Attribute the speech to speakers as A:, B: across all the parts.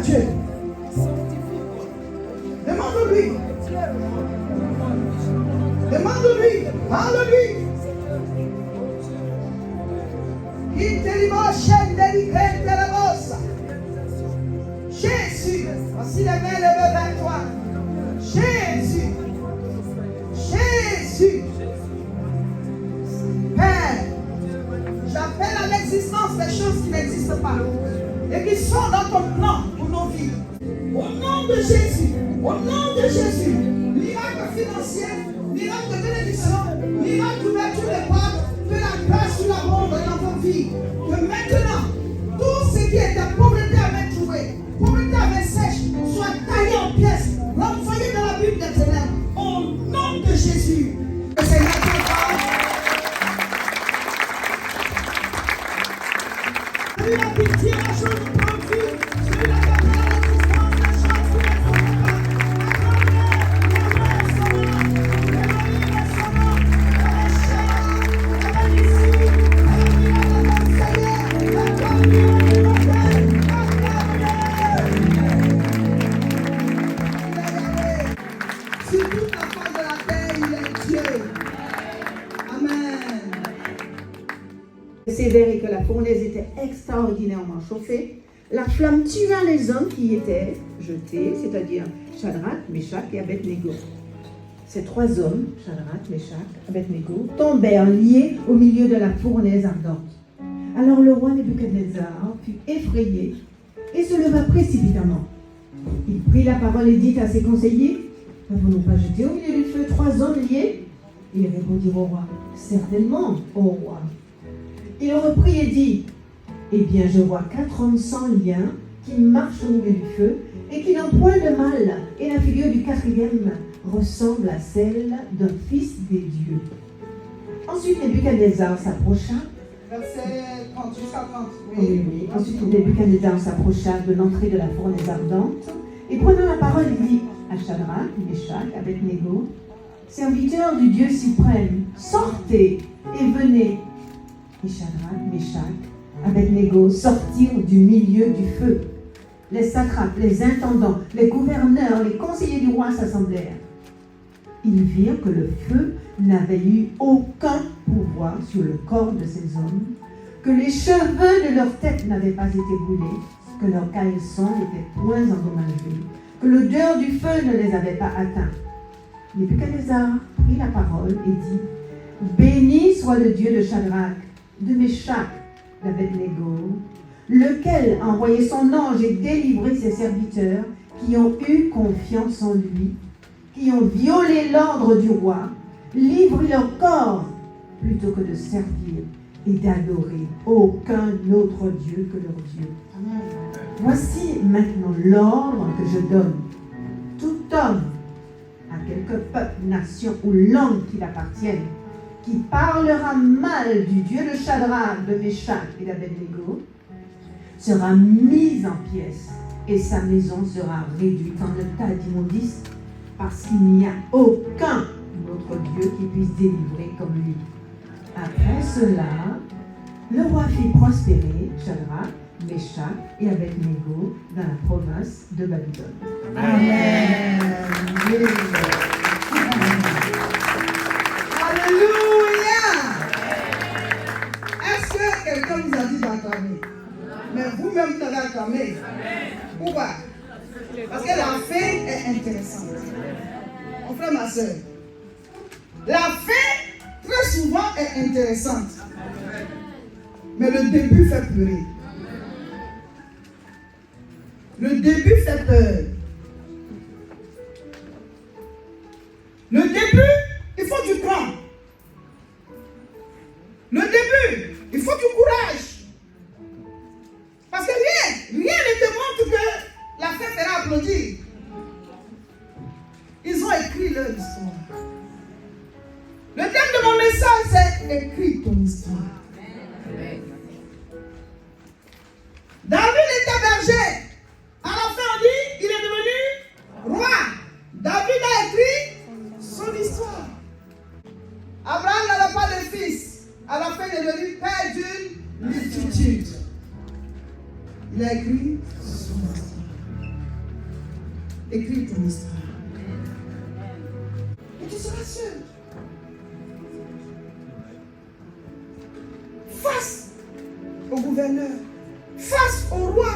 A: Dieu. Demande-lui. Demande-lui. Parle-lui. Jésus, voici les mains levées vers toi. Jésus, Jésus, Père, j'appelle à l'existence des choses qui n'existent pas et qui sont dans ton plan pour nos vies. Au nom de Jésus, miracle financier, miracle de bénédiction, miracle d'ouverture des portes, que la grâce sur la bombe dans vos vies. Que maintenant, tout ce qui était pauvreté avait trouvé, pauvreté avait sèche, soit taillé en pièces, renvoyé dans la Bible des ténèbres. Au nom de Jésus. Le Seigneur te parle. Celui la pitié, la chose de profit, celui la faveur, la souffrance, la chance, tous les combats, la grandeur, l'Élohim est son nom, la chaleur, la bénédiction, la Seigneur, la gloire. Sur toute la face de la terre, il est Dieu. Amen.
B: C'est vrai que la fournaise était extraordinairement chauffée. La flamme tua les hommes qui y étaient jetés, c'est-à-dire Shadrach, Meshach et Abednego. Ces trois hommes, Shadrach, Meshach, Abednego, tombèrent liés au milieu de la fournaise ardente. Alors le roi Nebuchadnezzar fut effrayé et se leva précipitamment. Il prit la parole et dit à ses conseillers: n'avons-nous pas jeté au milieu du feu trois hommes liés? Ils répondirent au roi: certainement, ô roi. Il reprit et dit: eh bien, je vois 4 hommes sans lien qui marchent au milieu du feu et qui n'ont point de mal, et la figure du quatrième ressemble à celle d'un fils des dieux. Ensuite, Nebuchadnezzar s'approcha.
A: Verset 30 jusqu'à 30.
B: Oui. Ensuite, Nebuchadnezzar s'approcha de l'entrée de la fournaise ardente et prenant la parole, il dit à Shadrach, Meshach, Abednego: serviteurs du Dieu suprême, sortez et venez. Et Shadrach, Meshach, Abednego sortirent du milieu du feu. Les satrapes, les intendants, les gouverneurs, les conseillers du roi s'assemblèrent. Ils virent que le feu n'avait eu aucun pouvoir sur le corps de ces hommes, que les cheveux de leur tête n'avaient pas été brûlés, que leurs caleçons n'étaient point endommagés, que l'odeur du feu ne les avait pas atteints. Nebuchadnezzar prit la parole et dit: béni soit le Dieu de Shadrach, de Meshach, d'Abednego, lequel a envoyé son ange et délivré ses serviteurs qui ont eu confiance en lui, qui ont violé l'ordre du roi, livré leur corps plutôt que de servir et d'adorer aucun autre Dieu que leur Dieu. Amen. Voici maintenant l'ordre que je donne. Tout homme, à quelque peuple, nation ou langue qu'il appartienne, qui parlera mal du Dieu de Shadrach, de Meshach et d'Abednego, sera mis en pièces et sa maison sera réduite en un tas d'immondices, parce qu'il n'y a aucun autre Dieu qui puisse délivrer comme lui. Après cela, le roi fit prospérer Shadrach, Meshach et Abednego dans la province de Babylone.
A: Amen. Alléluia. Est-ce que quelqu'un vous a dit d'acclamer? Mais vous-même vous avez acclamé. Pourquoi? Parce que la fin est intéressante. Mon frère, ma soeur, la fin très souvent est intéressante, mais le début fait pleurer. Le début fait peur. Le début, il faut du cran. Le début, il faut du courage. Parce que rien ne te montre que la fin sera applaudie. Ils ont écrit leur histoire. Le thème de mon message, c'est écris ton histoire. David était berger. À la fin, on dit qu'il est devenu roi. David a écrit son histoire. Abraham n'avait pas de fils. À la fin, il est devenu père d'une multitude. Il a écrit son histoire. écris ton histoire. Et tu seras seul. Face au gouverneur, face au roi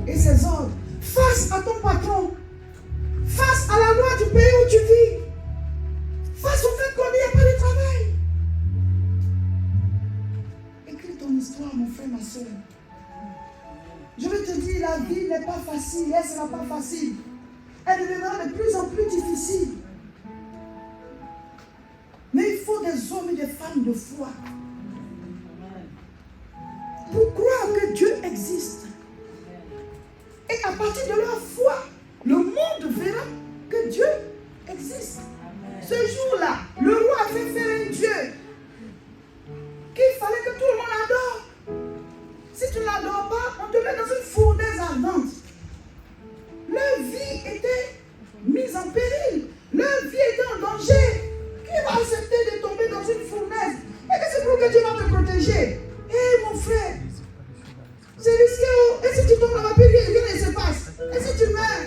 A: et ses ordres, face à ton patron, face à la loi du pays où tu vis, face au fait qu'on n'y a pas de travail. Écris ton histoire, mon frère, ma soeur. Je vais te dire, la vie n'est pas facile, elle ne sera pas facile. Elle deviendra de plus en plus difficile. Mais il faut des hommes et des femmes de foi pour croire que Dieu existe. Et à partir de leur foi, le monde verra que Dieu existe. Ce jour-là, le roi a fait faire un Dieu qu'il fallait que tout le monde adore. Si tu ne l'adores pas, on te met dans une fournaise ardente. Leur vie était mise en péril. Leur vie était en danger. Qui va accepter de tomber dans une fournaise? Et que c'est pour que Dieu va te protéger. Hé mon frère, c'est risqué. Et si tu tombes dans la péril, rien ne se passe. Et si tu meurs?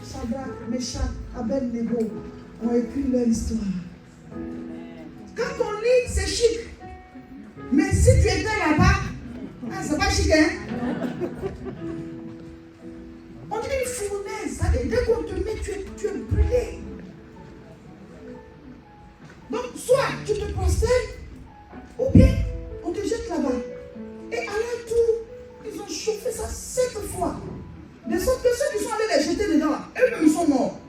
A: Shadrach, Meshach, Abednego ont écrit leur histoire. Quand on lit, c'est chic. Mais si tu étais là-bas, c'est pas chic, hein? On dit une fournaise, ça veut dire dès qu'on te met, tu es brûlé. Donc, soit tu te prosternes, ou bien on te jette là-bas. Et à leur tour, ils ont chauffé ça 7 fois. De sorte que ceux qui sont allés les jeter dedans, eux-mêmes sont morts.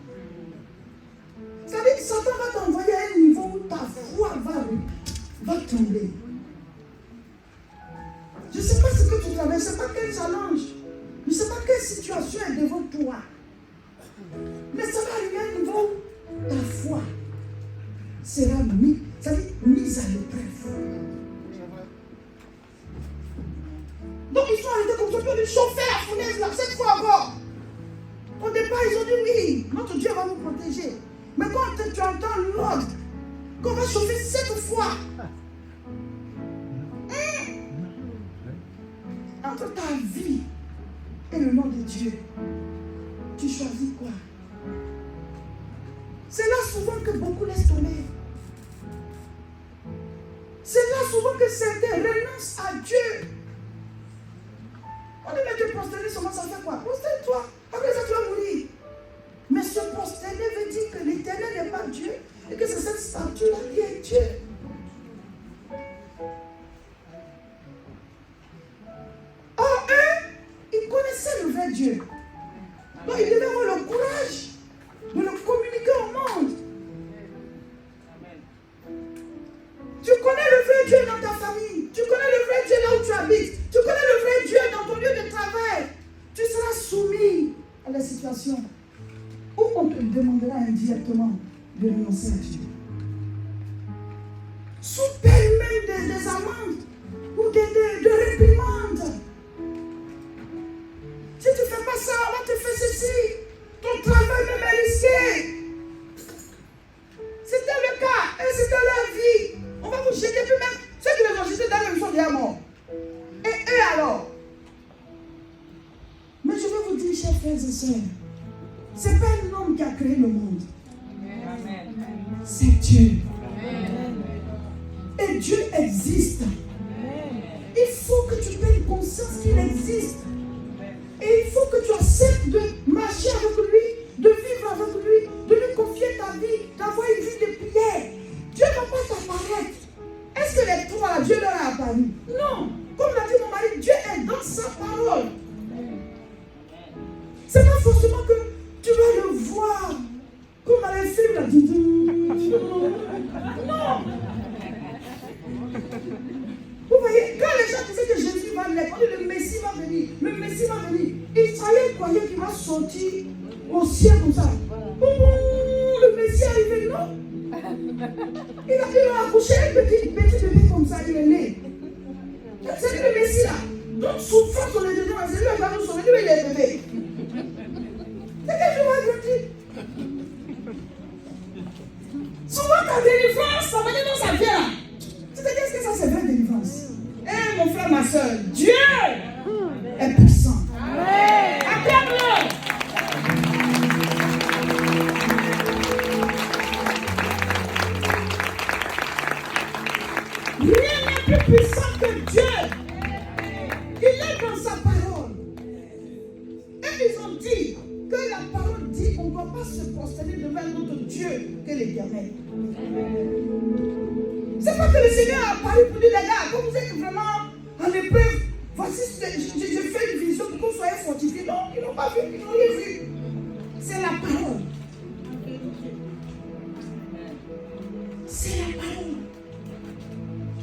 A: Ça veut dire que Satan va t'envoyer à un niveau où ta foi va tomber. Je ne sais pas ce que tu traverses, je ne sais pas quel challenge, je ne sais pas quelle situation est devant toi. Mais ça va arriver à un niveau où ta foi sera mise à l'épreuve. Donc ils sont arrêtés comme ça pour nous chauffer la fournaise là, cette fois encore. Au départ, ils ont dit oui, notre Dieu va nous protéger. Mais quand tu entends l'ordre, qu'on va chauffer 7 fois, entre ta vie et le nom de Dieu, tu choisis quoi? C'est là souvent que beaucoup laissent tomber. C'est là souvent que certains renoncent à Dieu. On dit mais te prosterner seulement, ça fait quoi? Prosterne-toi, après ça tu vas mourir. Mais se prosterner veut dire que l'Éternel n'est pas Dieu et que c'est cette statue-là qui est Dieu. Or, eux, ils connaissaient le vrai Dieu. Donc, ils devaient avoir le courage de le communiquer au monde. Tu connais le vrai Dieu dans ta famille. Tu connais le vrai Dieu là où tu habites. Tu connais le vrai Dieu dans ton lieu de travail. Tu seras soumis à la situation où on te demandera indirectement de renoncer à Dieu. Sous peine même des amendes ou de réprimandes. Si tu ne fais pas ça, on va te faire ceci. Ton travail même est risqué. C'était le cas et c'était leur vie. On va vous jeter, puis même ceux qui les ont jetés dans le sont déjà morts. Et eux alors? Mais je veux vous dire, chers frères et sœurs, ce n'est pas un homme qui a créé le monde. C'est Dieu. Et Dieu existe. Il faut que tu aies conscience qu'il existe. Et il faut que tu acceptes de marcher avec lui, de vivre avec lui, de lui confier ta vie, d'avoir une vie de prière. Dieu ne va pas t'apparaître. Est-ce que les trois, Dieu leur a apparu? Non. Comme l'a dit mon mari, Dieu est dans sa parole. C'est pas forcément que tu vas le voir comme dans les films là. Non. Vous voyez, quand les gens disaient que Jésus va naître, on dit le Messie va venir, le Messie va venir. Israël croyait qu'il va sortir au ciel comme ça. Le Messie est arrivé, non? Il a accouché un petit bébé comme ça, il est né. C'est le Messie là. Donc souffrance on est dedans, c'est lui qui va nous sauver, lui il est bébé. C'est que je vois grandir. Souvent ta délivrance, ça va dire non, ça vient là. C'est-à-dire qu'est-ce que ça c'est vraie délivrance? Eh mon frère, ma soeur, Dieu est puissant. À prosterner devant un autre Dieu que l'Éternel. C'est pas que le Seigneur a parlé pour dire, les gars, comme vous êtes vraiment en épreuve, voici, je fais une vision pour que vous soyez fortifiés. Non, ils n'ont pas vu, ils n'ont rien vu. C'est la parole. C'est la parole.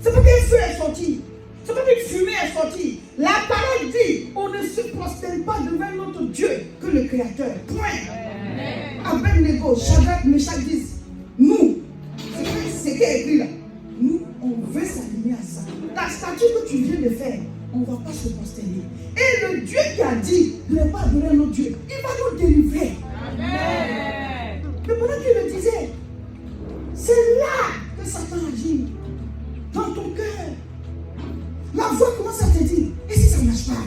A: C'est pas qu'un feu est sorti. C'est pas qu'une fumée est sortie. La parole dit, on ne se prosterne pas devant notre Dieu que le Créateur. Point. Abednego, Shadrach, Meshach disent, nous, c'est ce qui est écrit là. Nous, on veut s'aligner à ça. La statue que tu viens de faire, on ne va pas se prosterner. Et le Dieu qui a dit de ne pas adorer notre Dieu, il va nous délivrer. Amen. Mais pendant qu'il le disait, c'est là que Satan agit. Dans ton cœur. La voix commence à te dire, et si ça ne marche pas?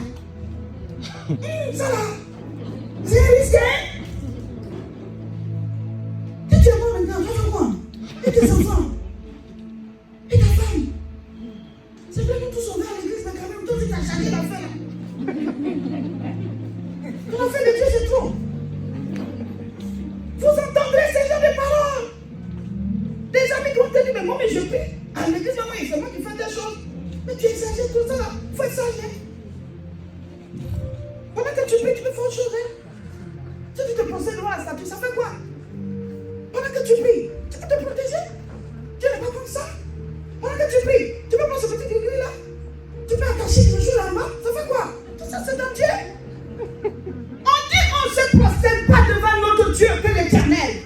A: Ça là, c'est un risque. Et tu es mort maintenant, tu vas quoi? Et tes enfants? Et ta femme? C'est bien que nous tous on va à l'église, mais quand même, toi tu t'as chargé l'affaire. L'affaire de Dieu, c'est trop. Vous entendrez ces gens de paroles. Des amis qui vont te dire, mais moi, mais je prie. À l'église, maman, c'est moi qui fais des choses. Mais tu exagères tout ça là. Il faut être sage. Hein? Pendant que tu pries, tu peux faire autre chose. Hein? Si tu te procèdes devant la statue, ça fait quoi? Pendant que tu pries, tu peux te protéger. Tu n'es pas comme ça. Pendant que tu pries, tu peux prendre ce petit aiguille là. Tu peux attacher le jour là-bas. Ça fait quoi? Tout ça, c'est dans Dieu. On dit on ne se prosterne pas devant notre Dieu que l'Éternel.